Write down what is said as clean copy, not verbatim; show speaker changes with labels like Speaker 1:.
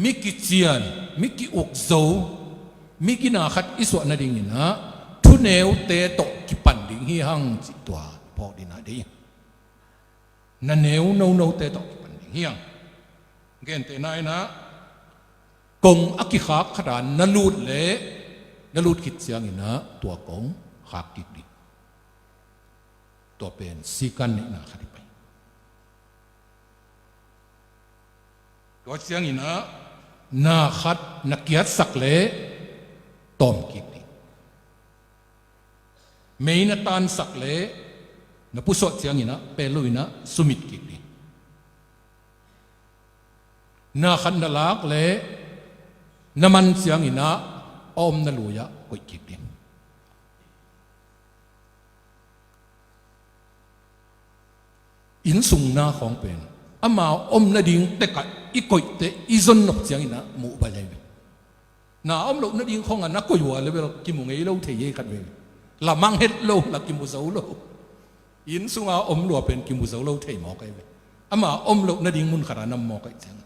Speaker 1: mi ki chian mi ki uk zo mi ki na khat iswa na ding ina thu neu te to ki pan ding hi hang chi tua po di na dei na neu no no te to ki pan ding hi hang gen te nai na kong aki khak khadan na lut kit chiang ina tua kong khak ki di tua pen sikan ni na khadi pai tua chiang ina na khat na kiat sak le tom ki di mei na tan sak le na puso chiang ina pelu ina sumit ki di na khan na lak le naman chiang ina om na luya koi ki di in sung na khong pen ama om na ding te ka i koi te i zon nok chiang ina mu ba lai na om lo na ding khong na koi wa le ki mu ngei lo the ye khat ve la mang het lo la ki mu zo lo in sung a om lo pen ki mu zo lo the mo kai ve ama om lo na ding mun khara nam mo kai chang